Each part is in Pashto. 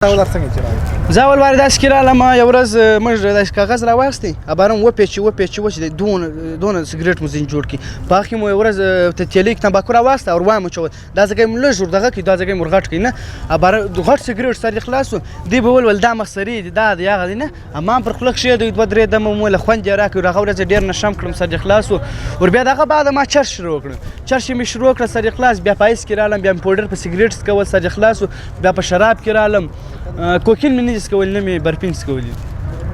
ولر څنګه چې راغی زه اول وارې داسې کې رالم یو ورځ موږ داسې کاغذ راواخیستی ابارم وپېچي چې دونه سګرېټ مو ځینې جوړ کړي په هغې کې مو یو ورځ تیلې کې تمباکو راواخیسته او ور مچول دا ځای مو لږ ور دغه کړي دا ځای مو ور غټ کړي نه اباره غټ سګرېټ سر یې خلاص و دوی به ویل دا مخسري دي دا دی هغه دی نه اما پر خوله کښېږدوي دوه درې دمه مو له خوند یې راکړي هغه ورځ ډېر نشم کړم سر یې خلاص و ور بیا دغه بعده ما چرس شروع کړم چرس یې مې شروع کړه سر یې خلاص بیا په ایس کې رالم بیا مې پوډر په سګرېټ څکول سر یې خلاص و بیا په شراب کې رالم کوکین مې نه دي څکولي نه مې برفین څکولي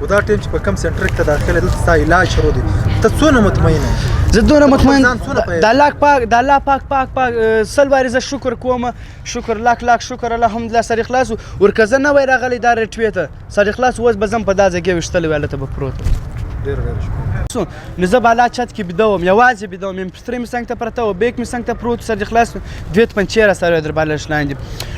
و دا ټایم چې په کوم سنټر کې ته داخله دلته ستا علاج شروع دی ته څونه مطمئن یې زه دونه مطمئن د الله پاک سل وارې زه شکر کوم شکر لاک شکر الحمدلله سر خلاص ورکه زه نه وای راغلی دا رټوې ته سر خلاص اوس به ځم په دا ځای کې ویشتلی وای هلته به پروت ډېر شکر نو زه بالا چت کې بیده وم یوازې بیده وم پسترۍ مې څنګ ته پرته وه بیک مې څنګ ته پروت سر خلاص دوې تپنچې راسره در بالا لاندې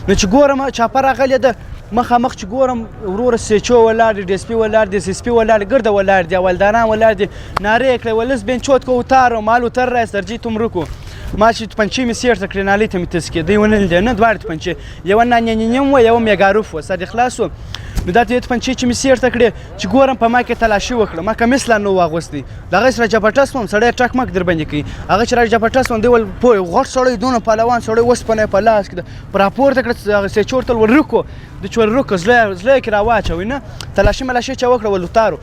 نو چې ګورم چاپه راغلې ده مخامخ چې ګورم وروره سیچو ولاړ دي ډیسپي ولاړ دي سیسپي ولاړ ګرده ولاړ دي اولداران ولاړ دي نارې یې کړې ولس بینچوت کو اتارو مال اتر رای سرجي تمرکو ما چې تپنچې مې سیټ ته کړې نالۍ ته مې تس کېدی ونه لیدې نه دواړې تپنچې یوه نانینیم وه یوه میګاروف وه سر خلاص و نو دا دوې تپنچې چې مې سیټ ته کړې چې ګورم په ما کې تلاشي وکړه ما کمیس لا نه و اغوستی د هغې سره جپټه سوم سړی ټک مک در باندې کوي هغه چې را جپټه سوم دی ول پوه غټ سړی دونه پهلوان سړی اوسپنه یې په لاس کې ده په راپورته کړه هغه سیچور ته ورکو د چې ورکو زړه یې کې راواچوي نه تلاشي ملاشي چې وکړه ول اتارو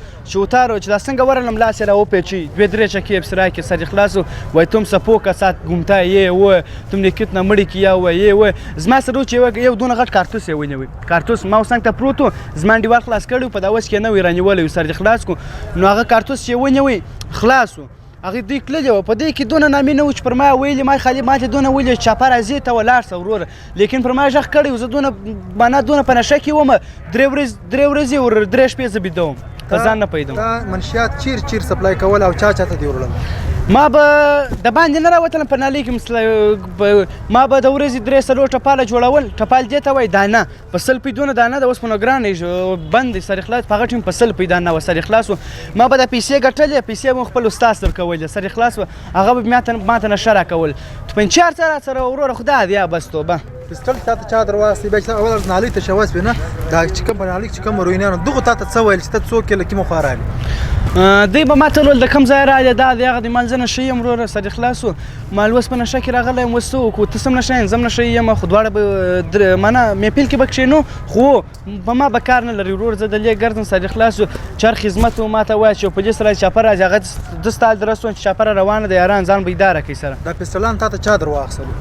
چې دا څنګه ورلم لاس یې راوپېچي دوې درې چکې یې پسې راکړې سر یې خلاص وای تم سپوکه سات ګمتا یې و تم نیکت نه مړی کیا و یې و زما سره چې یو دونه غټ کارتوس یې ونیوی کارتوس ما څنګ ته پروت و زما انډیوال خلاص کړی په دا اوس کې نه وي رانیولی سر یې خلاص کو نو هغه کارتوس چې ونیوی خلاص و هغې دوی کللې وه په دې کې دونه نامې نه و چې پر ما ویلي ما خالي ما ته دونه ویلي چې چاپه راځې ته ولاړ شه وروره لیکن پر ما غږ کړی و زه دونه په نشه کې وم درې ورځې ور درې شپې زه بیده وم په ځان نه پوهېدم دا منشیات چیر سپلای کول او چاته دې وړل ما به د باندې نه راوتلم په نالۍ کې ما به د ورځې درې څلور ټپاله جوړول ټپال دې ته وایي دانه په سل پی دونه دانه د اوسپنو ګرانې بند دی سر خلاص په هغه ټیم په سل پی دانه وه سر خلاص و ما به د پیسې ګټلې پیسې مو خپل استاد درکولې سر خلاص و هغه به ما ته نشه راکول تپنچې سره وروره خدا دې بس توبه پسټل تا ته چا در واغستې بیا چې اول نالۍ ته شوه سوې نه دا چې کوم په نالۍ چې کوم روینیانو دغو تا ته څه ویل چې ته څوک یې له کومه خوا راغلې دوی به ما ته ویل د کوم ځای راغلې دا د هغه د مالزه نشه یم وروره سر خلاص و مال اوس په نشه کې راغلی یم اوس څه وکړو ته سم نشه یم زه هم نشه یم خو دواړه به منه محفل کې به کښېنو خو په ما به کار نه لري ورور زه دلې ګرځم سر خلاص و چر خدمت و ما ته وایه چې پولیس راځي چاپه راځي هغه د ستا درس و چې چاپه روانه ده یاران ځان بیداره کوي سره دا پسټلان تا ته چا در واغستلو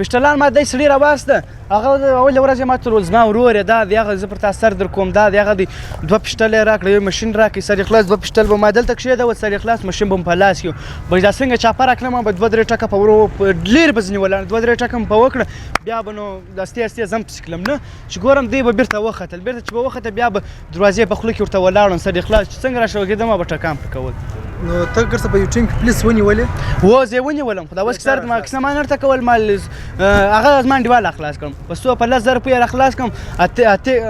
پسټلان ما دی سړي راواخسته هغه اول ورځ ما ته وویل زما ورور یې دا د هغه زه پر تا سر در کوم دا د هغه دی دوه پسټل یې راکړه یو ماشین راکړي سر خلاص دوه پسټل به ما دلته کښېږدول سر خلاص ماشین به مو په لاس کې به دا څنګه چاپه راکړم به دوه درې ټکه په لرې به ځینې ولاړ دوه درې ټکه مو په وکړه بیا به نو استې زم پسې کړم نه چې ګورم دی به بیرته وختل بیرته چې به وخته بیا به دروازې په خوله کې ورته ولاړم سر خلاص چې څنګه راشوکېدم ما به ټکان پر کول نو ته ګرځه په یو ټیم کې پولیس ونیولې و زه یې ونیولم خو دا اوس کیسه ما کیسه ما نه ورته کول مال هغه زما انډیوال راخلاص کړم په څو په 10,000 روپۍ راخلاص کړم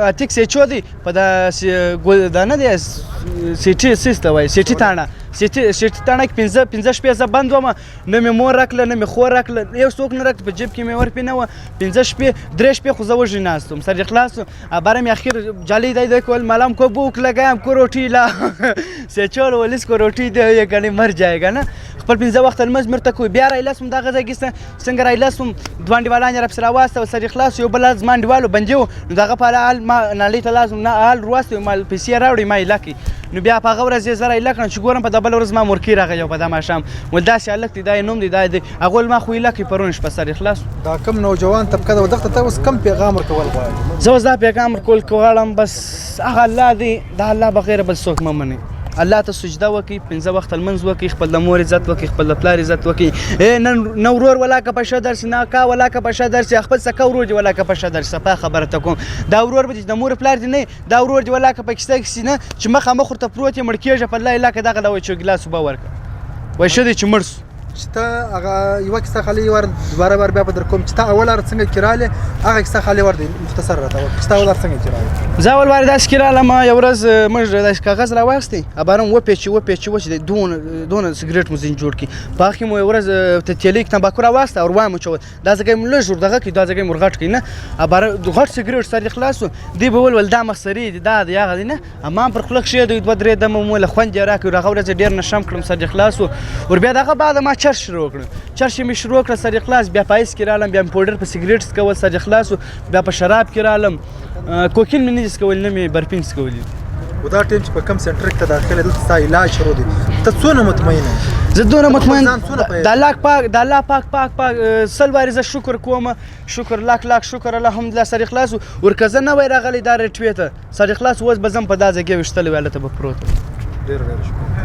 اتیک سیچو دی په دا نه دی سیټي سیسته وایي سیټي تاڼه سیټي تاڼه کې پنځه شپې زه بند وم نه مې مور راکړله نه مې خور راکړله یو څوک نه راکړه په جیب کې مې ورپې نه وه 5 شپې 3 شپې خو زه وږی ناست وم سر خلاص باره مې اخر جالۍ دی کول مالم کو بوک لګایم کو روټی لا سیچول ولس کو روټی دی یه ګڼې مر جایګه نه خپل 15 وخت لمونځ مرته کوي بیا رایلسم دغه ځای کې څنګه رایلسم دوه انډیوالان یې راپسې راواستول سر خلاص یو بل زما انډیوالو بندي و نو دغه په حال ما نالۍ ته لازم نه حال ورواستوي ما پیسې راوړي ما یې لکړي نو بیا په هغه ورځ یې زه رایله کړم چې ګورم په دا بله ورځ ما مورکۍ راغلی په دا ماښام ول داسې هلک دی دا یې نوم دی دا دی هغه ویل ما خو یې لکړي پرون شپه سر خلاص دا کم نوجوان طبقه ده دغه ته اوس کم پیغام ورکول غواړي زه اوس دا پیغام ورکول غواړم بس هغه الله دی دا الله بغیر بل څوک مه منئ الله ته سجده وکړي 15 وخت لمونځ وکړي خپل د مور عزت وکړي خپل د پلار عزت وکړي نه ورور ولاکه په شه درسي نه اکا ولاکه په شه درسي خپل سکه ورور دي ولاکه په شه درسي صفا خبره ته کوم دا ورور به د مور پلار دي نه دا ورور دي ولاکه په کیسه کې نه چې مخامخ ورته پروت یې مړ کېږي په الله علاقه دغه دا وایي چې ګلاس وبه ورکړه وایي ښه دی چې مړ سو چې ته هغه یوه کیسه خالي ور دوباره بیا به در کوم چې ته اول څنګه کې رالې هغه کیسه خالي ور دی مختصر راته وکړه چې ته اول څنګه کې رالې زه اول وارې داسې کې رالم یوه ورځ موږ داسې کاغذ راواخیستی بارم وپېچي چې دونه سګرېټ مو ځینې جوړ کړي په هغې کې مو یوه ورځ تیلې کې تمباکو راواخیسته ور وایې مو چول دا ځای مو لږ ور دغه کړي دا ځای مو ور غټ کړي نه باره غټ سګرېټ سر یې خلاص و دوی به ویل دا مسري دي دا دی هغه دی نه ما پر خوله کښېږدوي 2-3 دمه مو ویله خوند یې راکړ هغه ورځ ډېر نشم کړم سر یې خلاص و ور بیا دغه بعد ما چرس شروع کړ چرس یې مې شروع کړه سر یې خلاص بیا په ایس کې رالم بیا مې پوډر په سګرېټ څکول سر یې خلاص و بیا په شراب کې رالم کوکین مې نه دي څکولي نه مې برفین څکولي و دا ټایم چې په کوم سنټر کې ته داخله دلته ستا علاج شروع دی ته څونه مطمئن یې زه دونه مطمئن د الله پاک سل وارې زه شکر کوم شکر لاک شکر الحمدلله سر یې خلاص ورکه زه نه وای راغلی دا ریټوې ته سر یې خلاص اوس به ځم په دا ځای کې ویشتلی وی هلته به پروت ډېر شکر